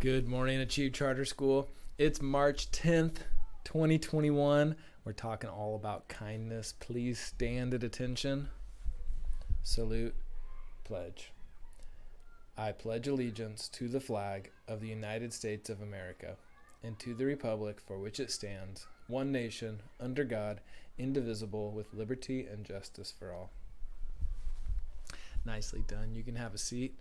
Good morning, Achieve Charter School. It's March 10th, 2021. We're talking all about kindness. Please stand at attention. Salute, pledge. I pledge allegiance to the flag of the United States of America and to the republic for which it stands, one nation, under God, indivisible, with liberty and justice for all. Nicely done. You can have a seat.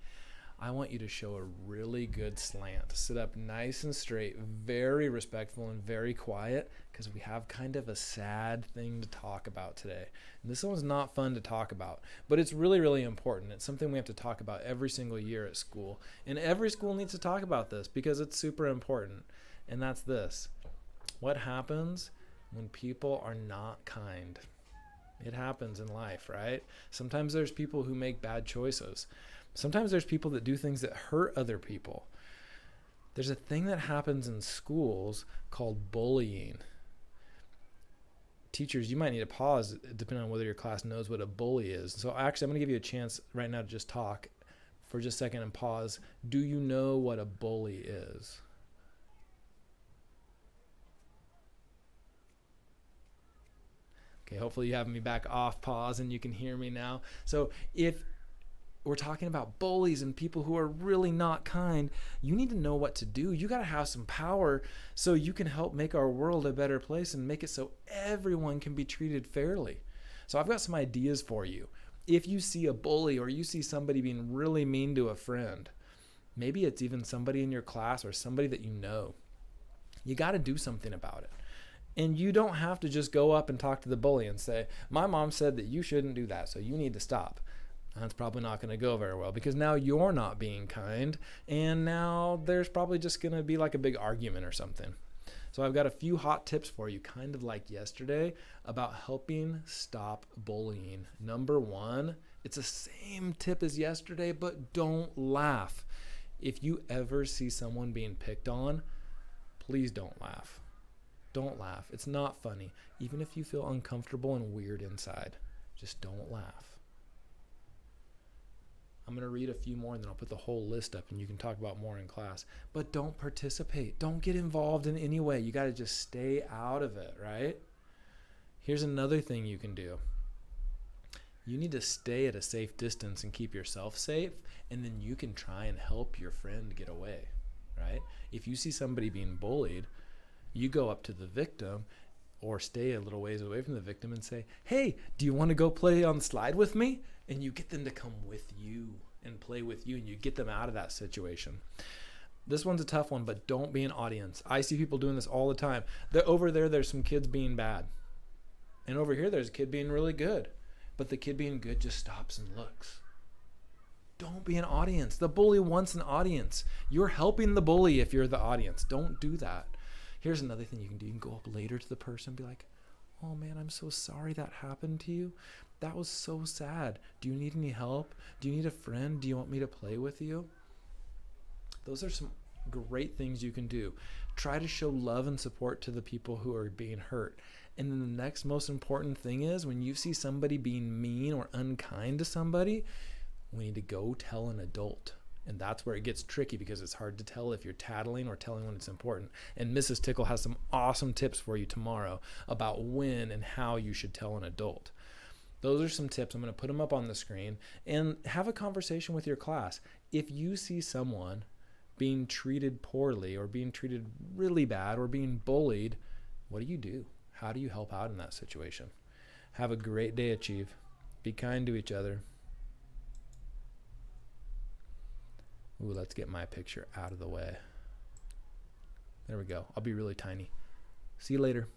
I want you to show a really good slant. Sit up nice and straight, very respectful and very quiet, because we have kind of a sad thing to talk about today. And this one's not fun to talk about, but it's really, really important. It's something we have to talk about every single year at school. And every school needs to talk about this because it's super important. And that's this. What happens when people are not kind? It happens in life, right? Sometimes there's people who make bad choices. Sometimes there's people that do things that hurt other people. There's a thing that happens in schools called bullying. Teachers, you might need to pause depending on whether your class knows what a bully is. So actually, I'm going to give you a chance right now to just talk for just a second and pause. Do you know what a bully is? Okay, hopefully you have me back off pause and you can hear me now. So if we're talking about bullies and people who are really not kind, you need to know what to do. You got to have some power so you can help make our world a better place and make it so everyone can be treated fairly. So I've got some ideas for you. If you see a bully or you see somebody being really mean to a friend, maybe it's even somebody in your class or somebody that you know, you got to do something about it. And you don't have to just go up and talk to the bully and say, my mom said that you shouldn't do that, so you need to stop. That's probably not going to go very well because now you're not being kind and now there's probably just going to be like a big argument or something. So I've got a few hot tips for you, kind of like yesterday, about helping stop bullying. Number one, it's the same tip as yesterday, but don't laugh. If you ever see someone being picked on, please don't laugh. Don't laugh. It's not funny. Even if you feel uncomfortable and weird inside, just don't laugh. I'm going to read a few more and then I'll put the whole list up and you can talk about more in class. But don't participate. Don't get involved in any way. You got to just stay out of it, right? Here's another thing you can do. You need to stay at a safe distance and keep yourself safe, and then you can try and help your friend get away, right? If you see somebody being bullied, you go up to the victim or stay a little ways away from the victim and say, hey, do you want to go play on the slide with me? And you get them to come with you and play with you and you get them out of that situation. This one's a tough one, but don't be an audience. I see people doing this all the time. Over there's some kids being bad. And over here, there's a kid being really good. But the kid being good just stops and looks. Don't be an audience. The bully wants an audience. You're helping the bully if you're the audience. Don't do that. Here's another thing you can do. You can go up later to the person and be like, oh man, I'm so sorry that happened to you. That was so sad. Do you need any help? Do you need a friend? Do you want me to play with you? Those are some great things you can do. Try to show love and support to the people who are being hurt. And then the next most important thing is when you see somebody being mean or unkind to somebody, we need to go tell an adult. And that's where it gets tricky because it's hard to tell if you're tattling or telling when it's important. And Mrs. Tickle has some awesome tips for you tomorrow about when and how you should tell an adult. Those are some tips. I'm going to put them up on the screen and have a conversation with your class. If you see someone being treated poorly or being treated really bad or being bullied, what do? How do you help out in that situation? Have a great day, Achieve. Be kind to each other. Ooh, let's get my picture out of the way. There we go. I'll be really tiny. See you later.